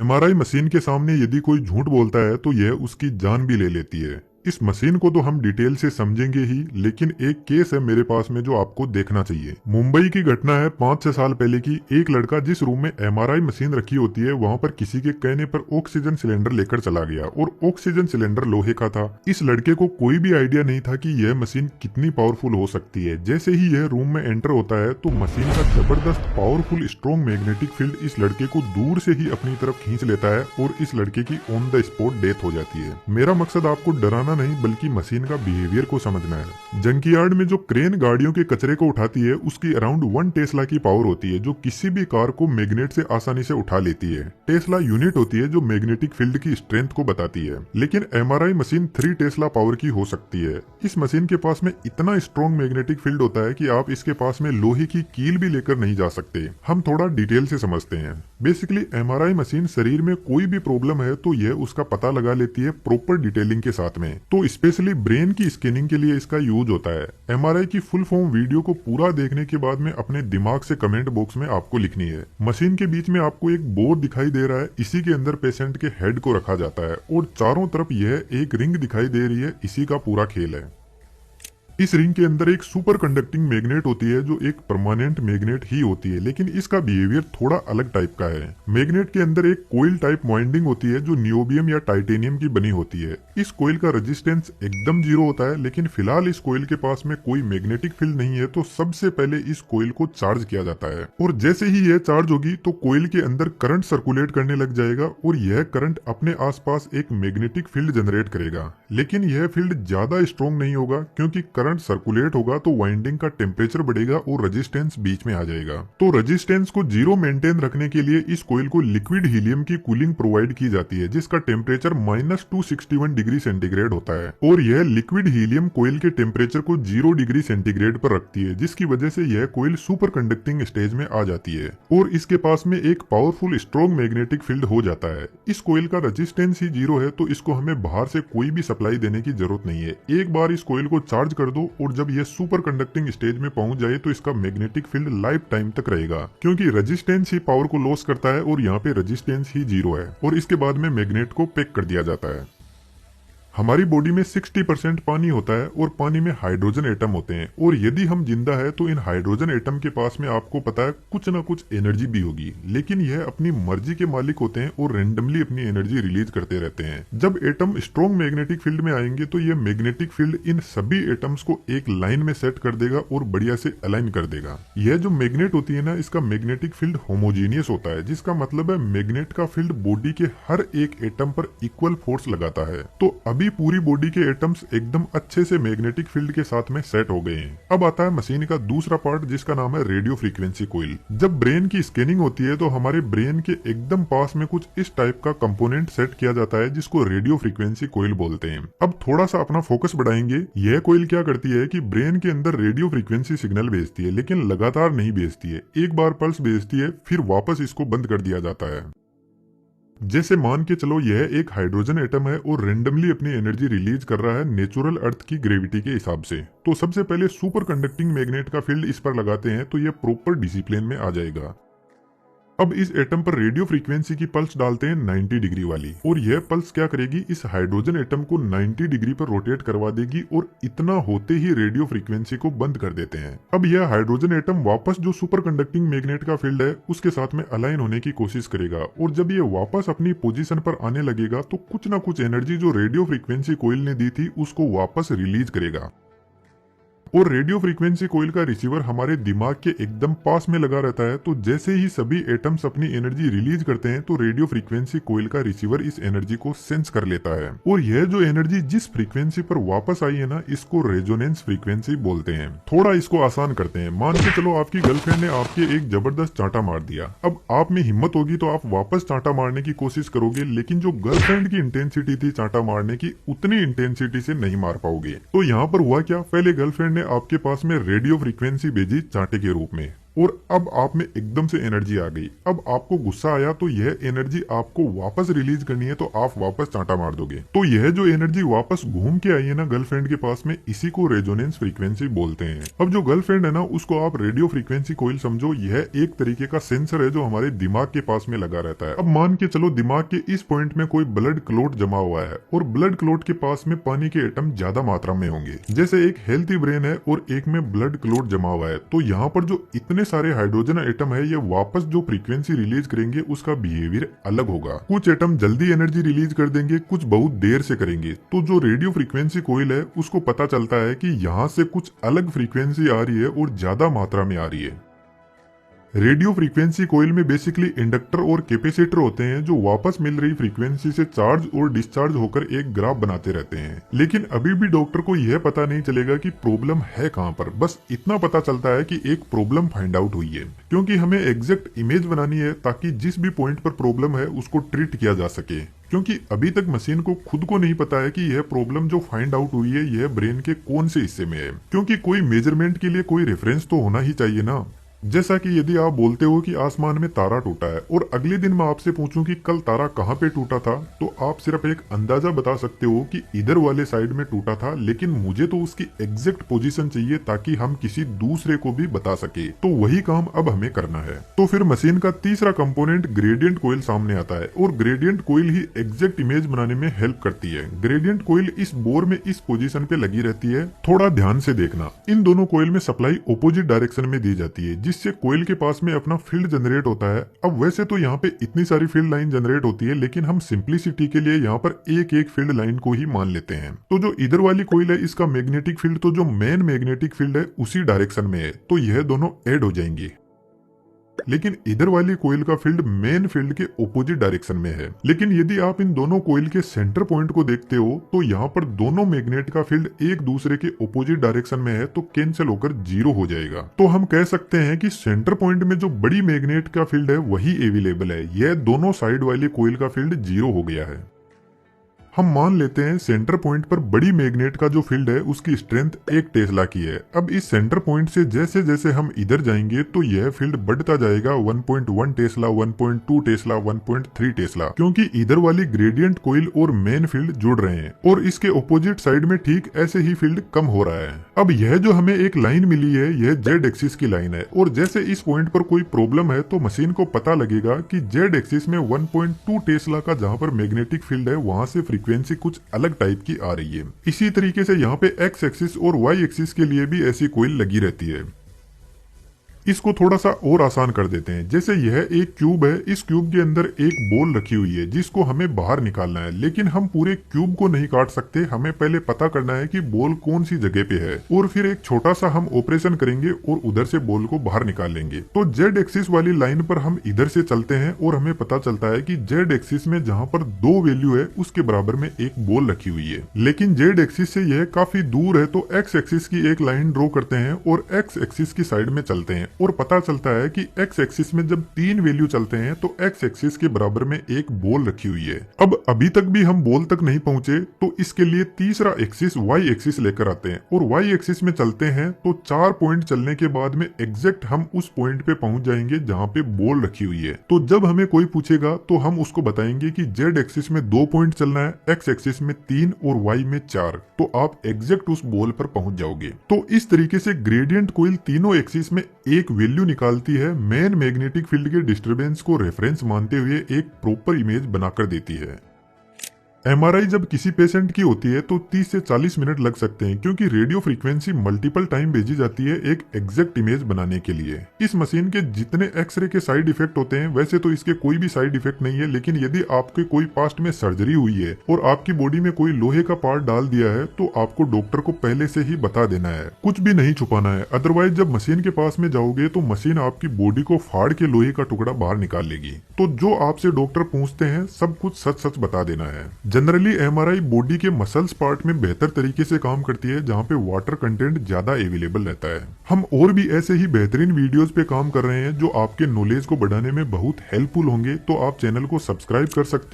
MRI machine के सामने यदि कोई झूठ बोलता है तो यह उसकी जान भी ले लेती है। इस मशीन को तो हम डिटेल से समझेंगे ही, लेकिन एक केस है मेरे पास में जो आपको देखना चाहिए। मुंबई की घटना है 5-6 साल पहले की। एक लड़का जिस रूम में एमआरआई मशीन रखी होती है वहां पर किसी के कहने पर ऑक्सीजन सिलेंडर लेकर चला गया और ऑक्सीजन सिलेंडर लोहे का था। इस लड़के को कोई भी आइडिया नहीं था कि यह मशीन कितनी पावरफुल हो सकती है। जैसे ही यह रूम में एंटर होता है तो मशीन का जबरदस्त पावरफुल स्ट्रॉन्ग मैग्नेटिक फील्ड इस लड़के को दूर से ही अपनी तरफ खींच लेता है और इस लड़के की ऑन द स्पॉट डेथ हो जाती है। मेरा मकसद आपको डराना नहीं बल्कि मशीन का बिहेवियर को समझना है। जंकयार्ड में जो क्रेन गाड़ियों के कचरे को उठाती है उसकी अराउंड 1 टेस्ला की पावर होती है जो किसी भी कार को मैग्नेट से आसानी से उठा लेती है। टेस्ला यूनिट होती है जो मैग्नेटिक फील्ड की स्ट्रेंथ को बताती है, लेकिन एमआरआई मशीन 3 टेस्ला पावर की हो सकती है। इस मशीन के पास में इतना स्ट्रॉन्ग मैग्नेटिक फील्ड होता है कि आप इसके पास में लोहे की कील भी लेकर नहीं जा सकते। हम थोड़ा डिटेल से समझते हैं। बेसिकली एमआरआई मशीन शरीर में कोई भी प्रॉब्लम है तो यह उसका पता लगा लेती है प्रॉपर डिटेलिंग के साथ में। तो स्पेशली ब्रेन की स्कैनिंग के लिए इसका यूज होता है। एमआरआई की फुल फॉर्म वीडियो को पूरा देखने के बाद में अपने दिमाग से कमेंट बॉक्स में आपको लिखनी है। मशीन के बीच में आपको एक बोर्ड दिखाई दे रहा है, इसी के अंदर पेशेंट के हेड को रखा जाता है और चारों तरफ यह एक रिंग दिखाई दे रही है। इसी का पूरा खेल है। इस रिंग के अंदर एक सुपर कंडक्टिंग मैग्नेट होती है जो एक परमानेंट मैग्नेट ही होती है, लेकिन इसका बिहेवियर थोड़ा अलग टाइप का है। मैग्नेट के अंदर एक कोइल टाइप वाइंडिंग होती है जो नियोबियम या टाइटेनियम की बनी होती है। इस कोइल का रेजिस्टेंस एकदम 0 होता है, लेकिन फिलहाल इस कोइल के पास में कोई मैग्नेटिक फील्ड नहीं है तो सबसे पहले इस कोइल को चार्ज किया जाता है और जैसे ही यह चार्ज होगी तो कोइल के अंदर करंट सर्कुलेट करने लग जाएगा और यह करंट अपने आसपास एक मैग्नेटिक फील्ड जनरेट करेगा। लेकिन यह फील्ड ज्यादा स्ट्रॉन्ग नहीं होगा क्योंकि करंट सर्कुलेट होगा तो वाइंडिंग का टेम्परेचर बढ़ेगा और रेजिस्टेंस बीच में आ जाएगा। तो रेजिस्टेंस को 0 मेंटेन रखने के लिए इस कोइल को लिक्विड हीलियम की कूलिंग प्रोवाइड की जाती है जिसका टेम्परेचर -261 डिग्री सेंटीग्रेड होता है और यह लिक्विड हीलियम कोइल के टेम्परेचर को 0 डिग्री सेंटीग्रेड पर रखती है, जिसकी वजह से यह कोइल सुपर कंडक्टिंग स्टेज में आ जाती है और इसके पास में एक पावरफुल स्ट्रॉन्ग मैग्नेटिक फील्ड हो जाता है। इस कोइल का रेजिस्टेंस ही 0 है तो इसको हमें बाहर से कोई भी सप्लाई देने की जरूरत नहीं है। एक बार इस कोइल को चार्ज कर दो और जब यह सुपर कंडक्टिंग स्टेज में पहुंच जाए तो इसका मैग्नेटिक फील्ड लाइफ टाइम तक रहेगा क्योंकि रेजिस्टेंस ही पावर को लॉस करता है और यहाँ पे रेजिस्टेंस ही 0 है और इसके बाद में मैग्नेट को पैक कर दिया जाता है। हमारी बॉडी में 60% पानी होता है और पानी में हाइड्रोजन एटम होते हैं और यदि हम जिंदा है तो इन हाइड्रोजन एटम के पास में आपको पता है कुछ ना कुछ एनर्जी भी होगी, लेकिन यह अपनी मर्जी के मालिक होते हैं और रेंडमली अपनी एनर्जी रिलीज करते रहते हैं। जब एटम स्ट्रॉन्ग मैग्नेटिक फील्ड में आएंगे तो यह मैग्नेटिक फील्ड इन सभी एटम्स को एक लाइन में सेट कर देगा और बढ़िया से अलाइन कर देगा। यह जो मैग्नेट होती है ना, इसका मैग्नेटिक फील्ड होमोजीनियस होता है, जिसका मतलब है मैग्नेट का फील्ड बॉडी के हर एक एटम पर इक्वल फोर्स लगाता है। तो अभी पूरी बॉडी के एटम्स एकदम अच्छे से मैग्नेटिक फील्ड के साथ में सेट हो गए हैं। अब आता है मशीन का दूसरा पार्ट जिसका नाम है रेडियो फ्रीक्वेंसी कोइल। जब ब्रेन की स्कैनिंग होती है तो हमारे ब्रेन के एकदम पास में कुछ इस टाइप का कंपोनेंट सेट किया जाता है जिसको रेडियो फ्रीक्वेंसी कोइल बोलते हैं। अब थोड़ा सा अपना फोकस बढ़ाएंगे। यह कोइल क्या करती है कि ब्रेन के अंदर रेडियो फ्रीक्वेंसी सिग्नल भेजती है, लेकिन लगातार नहीं भेजती है। एक बार पल्स भेजती है फिर वापस इसको बंद कर दिया जाता है। जैसे मान के चलो यह एक हाइड्रोजन एटम है और रेंडमली अपनी एनर्जी रिलीज कर रहा है नेचुरल अर्थ की ग्रेविटी के हिसाब से। तो सबसे पहले सुपर कंडक्टिंग मैग्नेट का फील्ड इस पर लगाते हैं तो यह प्रॉपर डिसिप्लिन में आ जाएगा। अब इस एटम पर रेडियो फ्रीक्वेंसी की पल्स डालते हैं 90 डिग्री वाली और यह पल्स क्या करेगी, इस हाइड्रोजन एटम को 90 डिग्री पर रोटेट करवा देगी और इतना होते ही रेडियो फ्रीक्वेंसी को बंद कर देते हैं। अब यह हाइड्रोजन एटम वापस जो सुपर कंडक्टिंग मैग्नेट का फील्ड है उसके साथ में अलाइन होने की कोशिश करेगा और जब ये वापस अपनी पोजीशन पर आने लगेगा तो कुछ ना कुछ एनर्जी जो रेडियो फ्रीक्वेंसी कोइल ने दी थी उसको वापस रिलीज करेगा। और रेडियो फ्रीक्वेंसी कोइल का रिसीवर हमारे दिमाग के एकदम पास में लगा रहता है। तो जैसे ही सभी एटम्स अपनी एनर्जी रिलीज करते हैं तो रेडियो फ्रीक्वेंसी कोइल का रिसीवर इस एनर्जी को सेंस कर लेता है और यह जो एनर्जी जिस फ्रीक्वेंसी पर वापस आई है ना, इसको रेजोनेंस फ्रीक्वेंसी बोलते हैं। थोड़ा इसको आसान करते हैं। मान के चलो आपकी गर्लफ्रेंड ने आपके एक जबरदस्त चांटा मार दिया। अब आप में हिम्मत होगी तो आप वापस चांटा मारने की कोशिश करोगे, लेकिन जो गर्लफ्रेंड की इंटेंसिटी थी चांटा मारने की, उतनी इंटेंसिटी से नहीं मार पाओगे। तो यहाँ पर हुआ क्या, पहले गर्लफ्रेंड ने आपके पास में रेडियो फ्रीक्वेंसी भेजी चांटे के रूप में और अब आप में एकदम से एनर्जी आ गई। अब आपको गुस्सा आया तो यह एनर्जी आपको वापस रिलीज करनी है, तो आप वापस चांटा मार दोगे। तो यह जो एनर्जी वापस घूम के आई है ना गर्लफ्रेंड के पास में, इसी को रेजोनेंस फ्रीक्वेंसी बोलते हैं। अब जो गर्लफ्रेंड है ना, उसको आप रेडियो फ्रीक्वेंसी कोइल समझो। यह एक तरीके का सेंसर है जो हमारे दिमाग के पास में लगा रहता है। अब मान के चलो दिमाग के इस पॉइंट में कोई ब्लड क्लोट जमा हुआ है और ब्लड क्लोट के पास में पानी के एटम ज्यादा मात्रा में होंगे। जैसे एक हेल्थी ब्रेन है और एक में ब्लड क्लोट जमा हुआ है, तो यहाँ पर जो इतने सारे हाइड्रोजन एटम है, ये वापस जो फ्रीक्वेंसी रिलीज करेंगे उसका बिहेवियर अलग होगा। कुछ एटम जल्दी एनर्जी रिलीज कर देंगे, कुछ बहुत देर से करेंगे। तो जो रेडियो फ्रीक्वेंसी कोइल है उसको पता चलता है कि यहाँ से कुछ अलग फ्रीक्वेंसी आ रही है और ज्यादा मात्रा में आ रही है। रेडियो फ्रीक्वेंसी कोइल में बेसिकली इंडक्टर और कैपेसिटर होते हैं जो वापस मिल रही फ्रीक्वेंसी से चार्ज और डिस्चार्ज होकर एक ग्राफ बनाते रहते हैं। लेकिन अभी भी डॉक्टर को यह पता नहीं चलेगा कि प्रॉब्लम है कहां पर। बस इतना पता चलता है कि एक प्रॉब्लम फाइंड आउट हुई है, क्योंकि हमें एग्जैक्ट इमेज बनानी है ताकि जिस भी पॉइंट पर प्रॉब्लम है उसको ट्रीट किया जा सके। क्योंकि अभी तक मशीन को खुद को नहीं पता है कि यह प्रॉब्लम जो फाइंड आउट हुई है यह ब्रेन के कौन से हिस्से में है, क्योंकि कोई मेजरमेंट के लिए कोई रेफरेंस तो होना ही चाहिए ना। जैसा कि यदि आप बोलते हो कि आसमान में तारा टूटा है और अगले दिन मैं आपसे पूछूं कि कल तारा कहां पे टूटा था, तो आप सिर्फ एक अंदाजा बता सकते हो कि इधर वाले साइड में टूटा था, लेकिन मुझे तो उसकी एग्जैक्ट पोजीशन चाहिए ताकि हम किसी दूसरे को भी बता सके। तो वही काम अब हमें करना है। तो फिर मशीन का तीसरा कंपोनेंट ग्रेडियंट कोइल सामने आता है और ग्रेडियंट कोइल ही एग्जैक्ट इमेज बनाने में हेल्प करती है। ग्रेडियंट कोइल इस बोर में इस पोजीशन पे लगी रहती है। थोड़ा ध्यान से देखना, इन दोनों कोइल में सप्लाई ऑपोजिट डायरेक्शन में दी जाती है, जिससे कोइल के पास में अपना फील्ड जनरेट होता है। अब वैसे तो यहाँ पे इतनी सारी फील्ड लाइन जनरेट होती है, लेकिन हम सिंप्लिसिटी के लिए यहाँ पर एक एक फील्ड लाइन को ही मान लेते हैं। तो जो इधर वाली कोइल है इसका मैग्नेटिक फील्ड तो जो मेन मैग्नेटिक फील्ड है उसी डायरेक्शन में है, तो यह दोनों ऐड हो जाएंगे। लेकिन इधर वाली कोइल का फील्ड मेन फील्ड के ऑपोजिट डायरेक्शन में है। लेकिन यदि आप इन दोनों कोइल के सेंटर पॉइंट को देखते हो तो यहाँ पर दोनों मैग्नेट का फील्ड एक दूसरे के ऑपोजिट डायरेक्शन में है, तो कैंसिल होकर 0 हो जाएगा। तो हम कह सकते हैं कि सेंटर पॉइंट में जो बड़ी मैग्नेट का फील्ड है वही अवेलेबल है। यह दोनों साइड वाली कोइल का फील्ड 0 हो गया है। हम मान लेते हैं सेंटर पॉइंट पर बड़ी मैग्नेट का जो फील्ड है उसकी स्ट्रेंथ 1 टेस्ला की है। अब इस सेंटर पॉइंट से जैसे जैसे हम इधर जाएंगे तो यह फील्ड बढ़ता जाएगा 1.1 टेस्ला, 1.2 टेस्ला, 1.3 टेस्ला, क्योंकि इधर वाली ग्रेडियंट कोइल और मेन फील्ड जुड़ रहे हैं और इसके ऑपोजिट साइड में ठीक ऐसे ही फील्ड कम हो रहा है। अब यह जो हमें एक लाइन मिली है यह जेड एक्सिस की लाइन है, और जैसे इस पॉइंट पर कोई प्रॉब्लम है तो मशीन को पता लगेगा कि जेड एक्सिस में 1.2 टेस्ला का जहां पर मैग्नेटिक फील्ड है वहां से फ्रीक्वेंसी कुछ अलग टाइप की आ रही है। इसी तरीके से यहाँ पे एक्स एक्सिस और वाई एक्सिस के लिए भी ऐसी कोइल लगी रहती है। इसको थोड़ा सा और आसान कर देते हैं। जैसे यह एक क्यूब है, इस क्यूब के अंदर एक बॉल रखी हुई है जिसको हमें बाहर निकालना है, लेकिन हम पूरे क्यूब को नहीं काट सकते। हमें पहले पता करना है कि बॉल कौन सी जगह पे है, और फिर एक छोटा सा हम ऑपरेशन करेंगे और उधर से बॉल को बाहर निकाल लेंगे। तो जेड एक्सिस वाली लाइन पर हम इधर से चलते हैं और हमें पता चलता है कि जेड एक्सिस में जहाँ पर 2 वैल्यू है उसके बराबर में एक बॉल रखी हुई है। लेकिन जेड एक्सिस से यह काफी दूर है, तो एक्स एक्सिस की एक लाइन ड्रॉ करते हैं और एक्स एक्सिस की साइड में चलते हैं, और पता चलता है कि एक्स एक्सिस में जब 3 वैल्यू चलते हैं तो एक्स एक्सिस के बराबर में एक बॉल रखी हुई है। अब अभी तक भी हम बॉल तक नहीं पहुंचे, तो इसके लिए तीसरा एक्सिस वाई एक्सिस लेकर आते हैं और वाई एक्सिस में चलते हैं, तो 4 पॉइंट चलने के बाद में एग्जैक्ट हम उस पॉइंट पे पहुंच जाएंगे जहां पे बॉल रखी हुई है। तो जब हमें कोई पूछेगा तो हम उसको बताएंगे कि जेड एक्सिस में 2 पॉइंट चलना है, एक्स एक्सिस में 3 और वाई में 4, तो आप एग्जैक्ट उस बॉल पर पहुंच जाओगे। तो इस तरीके से ग्रेडियंट कोइल तीनों एक्सिस में एक वैल्यू निकालती है, मेन मैग्नेटिक फील्ड के डिस्टरबेंस को रेफरेंस मानते हुए एक प्रॉपर इमेज बनाकर देती है। एमआरआई जब किसी पेशेंट की होती है तो 30 से 40 मिनट लग सकते हैं, क्योंकि रेडियो फ्रीक्वेंसी मल्टीपल टाइम भेजी जाती है एक एग्जैक्ट इमेज बनाने के लिए। इस मशीन के जितने एक्सरे के साइड इफेक्ट होते हैं वैसे तो इसके कोई भी साइड इफेक्ट नहीं है, लेकिन यदि आपके कोई पास्ट में सर्जरी हुई है और आपकी बॉडी में कोई लोहे का पार्ट डाल दिया है तो आपको डॉक्टर को पहले से ही बता देना है, कुछ भी नहीं छुपाना है। अदरवाइज जब मशीन के पास में जाओगे तो मशीन आपकी बॉडी को फाड़ के लोहे का टुकड़ा बाहर निकाल लेगी। तो जो आपसे डॉक्टर पूछते हैं सब कुछ सच सच बता देना है। जनरली एमआरआई बॉडी के मसल्स पार्ट में बेहतर तरीके से काम करती है जहां पे वाटर कंटेंट ज्यादा अवेलेबल रहता है। हम और भी ऐसे ही बेहतरीन वीडियोस पे काम कर रहे हैं जो आपके नॉलेज को बढ़ाने में बहुत हेल्पफुल होंगे, तो आप चैनल को सब्सक्राइब कर सकते हो।